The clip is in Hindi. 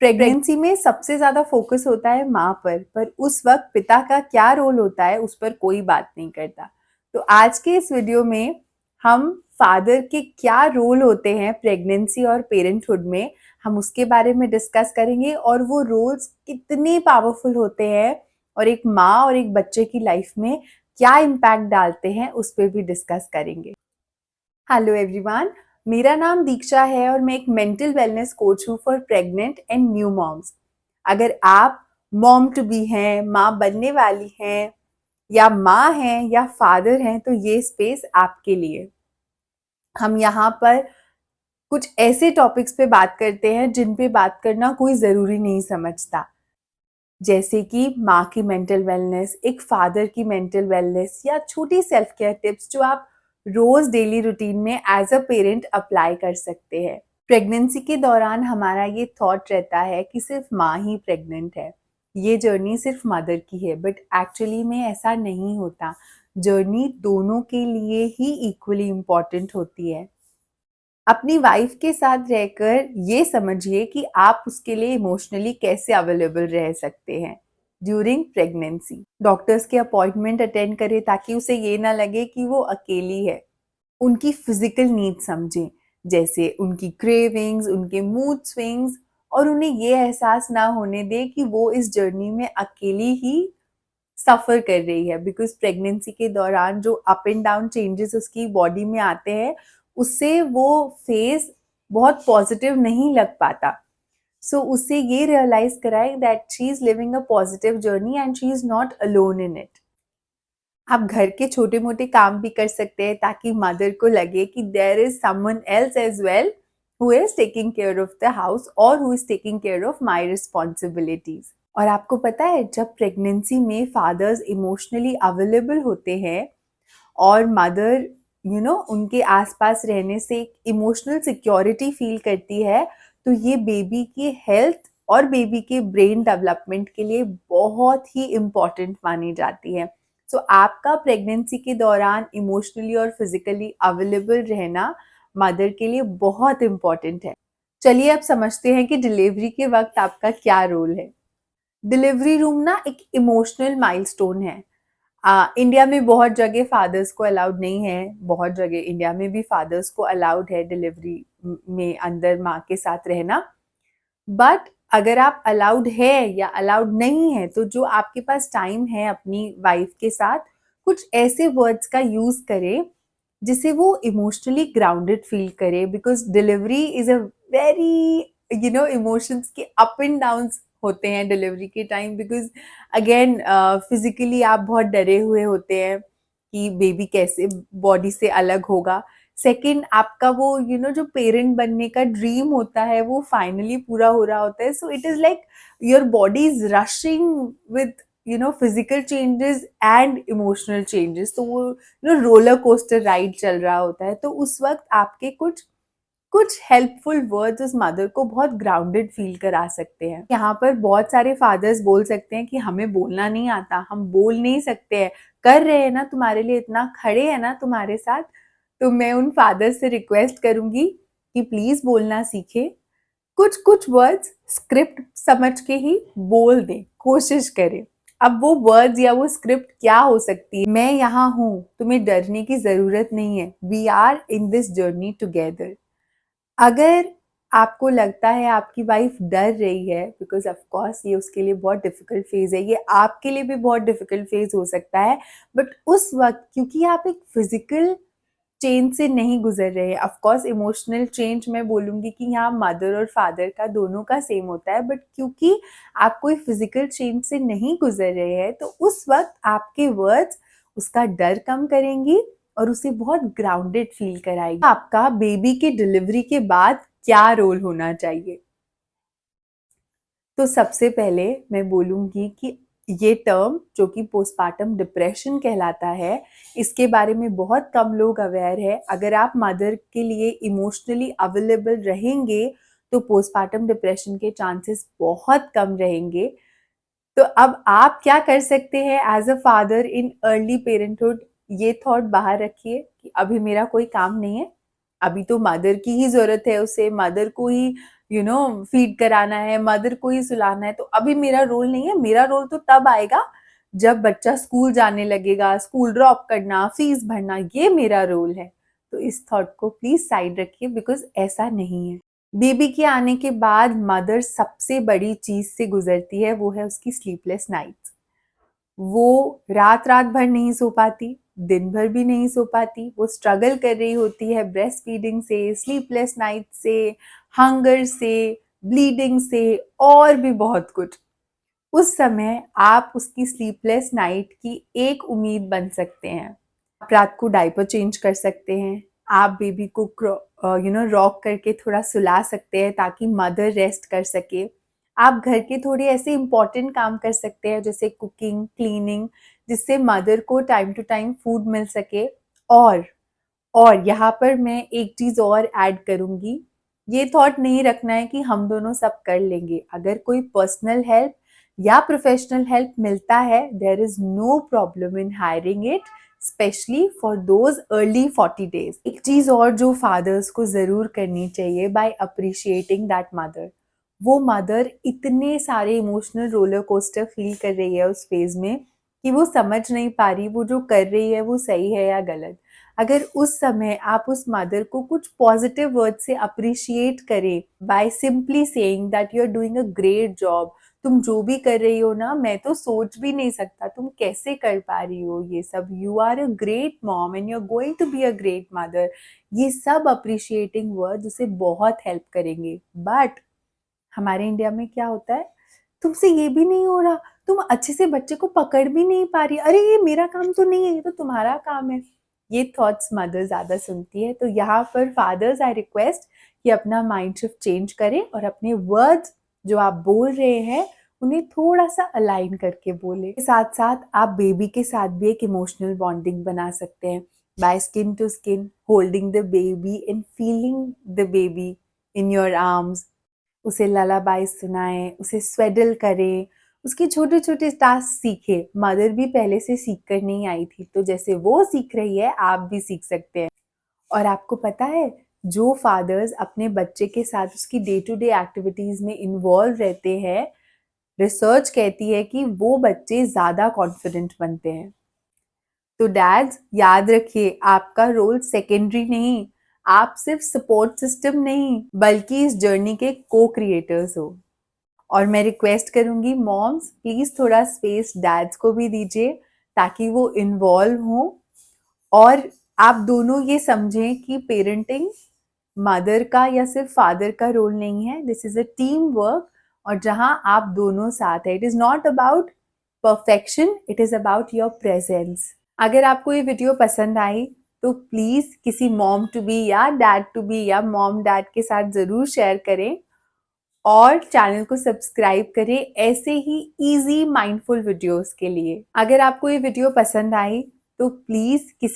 प्रेगनेंसी में सबसे ज़्यादा फ़ोकस होता है माँ पर उस वक़्त पिता का क्या रोल होता है उस पर कोई बात नहीं करता। तो आज के इस वीडियो में हम फादर के क्या रोल होते हैं प्रेगनेंसी और पेरेंटहुड में, हम उसके बारे में डिस्कस करेंगे और वो रोल्स कितने पावरफुल होते हैं और एक माँ और एक बच्चे की लाइफ में क्या इम्पैक्ट डालते हैं उस पर भी डिस्कस करेंगे। हेलो एवरीवन, मेरा नाम दीक्षा है और मैं एक मेंटल वेलनेस कोच हूँ for pregnant and new moms. अगर आप मॉम टू बी हैं, माँ बनने वाली हैं या माँ हैं या फादर हैं तो ये स्पेस आपके लिए। हम यहाँ पर कुछ ऐसे टॉपिक्स पे बात करते हैं जिन पे बात करना कोई ज़रूरी नहीं समझता, जैसे कि माँ की मेंटल वेलनेस, एक फादर की मेंटल वेलनेस या छोटी सेल्फ केयर टिप्स जो आप रोज डेली रूटीन में एज अ पेरेंट अप्लाई कर सकते हैं। प्रेगनेंसी के दौरान हमारा ये थॉट रहता है कि सिर्फ माँ ही प्रेग्नेंट है, ये जर्नी सिर्फ मदर की है, बट एक्चुअली में ऐसा नहीं होता। जर्नी दोनों के लिए ही इक्वली इम्पॉर्टेंट होती है। अपनी वाइफ के साथ रहकर ये समझिए कि आप उसके लिए इमोशनली कैसे अवेलेबल रह सकते हैं ड्यूरिंग प्रेगनेंसी। डॉक्टर्स के अपॉइंटमेंट अटेंड करें ताकि उसे ये ना लगे कि वो अकेली है। उनकी फिजिकल नीड समझें, जैसे उनकी क्रेविंग्स, उनके मूड स्विंग्स, और उन्हें ये एहसास ना होने दें कि वो इस जर्नी में अकेली ही सफ़र कर रही है, बिकॉज़ प्रेगनेंसी के दौरान जो अप एंड डाउन चेंजेस उसकी बॉडी में आते हैं, उससे वो फेज़ बहुत पॉजिटिव नहीं लग पाता। सो उससे ये रियलाइज़ कराएँ that she is living a positive journey and she is not alone in it. आप घर के छोटे-मोटे काम भी कर सकते हैं ताकि मदर को लगे कि there is someone else as well who is taking care of the house और who is taking care of my responsibilities. और आपको पता है, जब प्रेगनेंसी में फादर्स इमोशनली अवेलेबल होते हैं और मदर उनके आसपास रहने से एक इमोशनल सिक्योरिटी फील करती है, तो ये बेबी की हेल्थ और बेबी के ब्रेन डेवलपमेंट के लिए बहुत ही इम्पॉर्टेंट मानी जाती है। सो आपका प्रेगनेंसी के दौरान इमोशनली और फिजिकली अवेलेबल रहना मदर के लिए बहुत इम्पॉर्टेंट है। चलिए अब समझते हैं कि डिलीवरी के वक्त आपका क्या रोल है। डिलीवरी रूम ना एक इमोशनल माइलस्टोन है। इंडिया में बहुत जगह फादर्स को अलाउड नहीं है, बहुत जगह इंडिया में भी फादर्स को अलाउड है डिलीवरी में अंदर माँ के साथ रहना। बट अगर आप अलाउड है या अलाउड नहीं है, तो जो आपके पास टाइम है अपनी वाइफ के साथ, कुछ ऐसे वर्ड्स का यूज करें जिसे वो इमोशनली ग्राउंडेड फील करे, because delivery is a very emotions के अप एंड डाउन होते हैं डिलीवरी के टाइम, बिकॉज अगेन फिजिकली आप बहुत डरे हुए होते हैं कि बेबी कैसे बॉडी से अलग होगा। सेकंड, आपका वो जो पेरेंट बनने का ड्रीम होता है वो फाइनली पूरा हो रहा होता है। So it is like your body is rushing with physical changes and emotional changes. तो वो रोलर कोस्टर राइड चल रहा होता है। तो उस वक्त आपके कुछ कुछ हेल्पफुल वर्ड्स उस मदर को बहुत ग्राउंडेड फील करा सकते हैं। यहाँ पर बहुत सारे फादर्स बोल सकते हैं कि हमें बोलना नहीं आता, हम बोल नहीं सकते हैं, कर रहे हैं ना तुम्हारे लिए, इतना खड़े हैं ना तुम्हारे साथ। तो मैं उन फादर्स से रिक्वेस्ट करूंगी कि प्लीज बोलना सीखे। कुछ कुछ वर्ड्स स्क्रिप्ट समझ के ही बोल दें, कोशिश करें। अब वो वर्ड्स या वो स्क्रिप्ट क्या हो सकती है? मैं यहाँ हूँ, तुम्हें डरने की जरूरत नहीं है, we are in this journey together. अगर आपको लगता है आपकी वाइफ डर रही है, बिकॉज ऑफ कोर्स ये उसके लिए बहुत डिफिकल्ट फेज है, ये आपके लिए भी बहुत डिफिकल्ट फेज हो सकता है, बट उस वक्त क्योंकि आप एक फिजिकल चेंज से नहीं गुजर रहे हैं, ऑफ कोर्स इमोशनल चेंज मैं बोलूंगी कि यहाँ मदर और फादर का दोनों का सेम होता है, बट क्योंकि आप कोई फिजिकल चेंज से नहीं गुजर रहे हैं, तो उस वक्त आपके वर्ड्स उसका डर कम करेंगी और उसे बहुत ग्राउंडेड फील कराएगी। आपका बेबी के डिलीवरी के बाद क्या रोल होना चाहिए? तो सबसे पहले मैं बोलूँगी कि ये टर्म जो कि पोस्टपार्टम डिप्रेशन कहलाता है, इसके बारे में बहुत कम लोग अवेयर है। अगर आप मदर के लिए इमोशनली अवेलेबल रहेंगे, तो पोस्टपार्टम डिप्रेशन के चांसेस बहुत कम रहेंगे। तो अब आप क्या कर सकते हैं as a father in early parenthood? ये थॉट बाहर रखिए कि अभी मेरा कोई काम नहीं है, अभी तो मदर की ही ज़रूरत है, उसे मदर को ही फीड कराना है, मदर को ही सुलाना है, तो अभी मेरा रोल नहीं है। मेरा रोल तो तब आएगा जब बच्चा स्कूल जाने लगेगा, स्कूल ड्रॉप करना, फीस भरना, ये मेरा रोल है। तो इस थॉट को प्लीज साइड रखिए, बिकॉज ऐसा नहीं है। बेबी के आने के बाद मदर सबसे बड़ी चीज से गुजरती है, वो है उसकी स्लीपलेस नाइट्स। वो रात रात भर नहीं सो पाती, दिन भर भी नहीं सो पाती, वो स्ट्रगल कर रही होती है ब्रेस्ट फीडिंग से, स्लीपलेस नाइट से, हंगर से, ब्लीडिंग से, और भी बहुत कुछ। उस समय आप उसकी स्लीपलेस नाइट की एक उम्मीद बन सकते हैं। आप रात को डायपर चेंज कर सकते हैं, आप बेबी को रॉक करके थोड़ा सुला सकते हैं ताकि मदर रेस्ट कर सके। आप घर के थोड़े ऐसे इंपॉर्टेंट काम कर सकते हैं जैसे कुकिंग, क्लीनिंग, जिससे मदर को टाइम टू टाइम फूड मिल सके। और यहाँ पर मैं एक चीज और ऐड करूंगी, ये थॉट नहीं रखना है कि हम दोनों सब कर लेंगे। अगर कोई पर्सनल हेल्प या प्रोफेशनल हेल्प मिलता है, there is no problem in hiring it, especially for those early 40 days. एक चीज और जो फादर्स को जरूर करनी चाहिए, बाय अप्रिशिएटिंग दैट मदर। वो मदर इतने सारे इमोशनल रोलर कोस्टर फील कर रही है उस फेज में कि वो समझ नहीं पा रही वो जो कर रही है वो सही है या गलत। अगर उस समय आप उस मदर को कुछ पॉजिटिव वर्ड से अप्रिशिएट करें, by simply saying that you are doing a great job, तुम जो भी कर रही हो ना, मैं तो सोच भी नहीं सकता तुम कैसे कर पा रही हो ये सब, you are a great mom and you are going to be a great mother, ये सब अप्रिशिएटिंग वर्ड उसे बहुत हेल्प करेंगे। बट हमारे इंडिया में क्या होता है, तुमसे ये भी नहीं हो रहा, तुम अच्छे से बच्चे को पकड़ भी नहीं पा रही, अरे ये मेरा काम तो नहीं है, ये तो तुम्हारा काम है। ये थॉट्स मदर ज्यादा सुनती है। तो यहाँ पर फादर्स आई रिक्वेस्ट कि अपना माइंड शिफ्ट चेंज करें और अपने वर्ड्स जो आप बोल रहे हैं उन्हें थोड़ा सा अलाइन करके बोले। साथ साथ आप बेबी के साथ भी एक इमोशनल बॉन्डिंग बना सकते हैं by skin to skin, holding the baby and feeling the baby in your arms. उसे ललाबाई सुनाएं, उसे स्वेडल करें, उसके छोटे छोटे टास्क सीखे। मदर भी पहले से सीख कर नहीं आई थी, तो जैसे वो सीख रही है आप भी सीख सकते हैं। और आपको पता है, जो फादर्स अपने बच्चे के साथ उसकी डे टू डे एक्टिविटीज में इन्वॉल्व रहते हैं, रिसर्च कहती है कि वो बच्चे ज्यादा कॉन्फिडेंट बनते हैं। तो डैड्स याद रखिए, आपका रोल सेकेंडरी नहीं, आप सिर्फ सपोर्ट सिस्टम नहीं बल्कि इस जर्नी के को क्रिएटर्स हो। और मैं रिक्वेस्ट करूंगी मॉम्स, प्लीज थोड़ा स्पेस डैड्स को भी दीजिए ताकि वो इन्वॉल्व हो। और आप दोनों ये समझें कि पेरेंटिंग मदर का या सिर्फ फादर का रोल नहीं है, this is a team work. और जहां आप दोनों साथ है, it is not about perfection, it is about your presence. अगर आपको ये वीडियो पसंद आई तो प्लीज किसी मॉम टू बी या डैड टू बी या मॉम डैड के साथ जरूर शेयर करें और चैनल को सब्सक्राइब करें ऐसे ही इजी माइंडफुल वीडियोस के लिए। अगर आपको ये वीडियो पसंद आई तो प्लीज किसी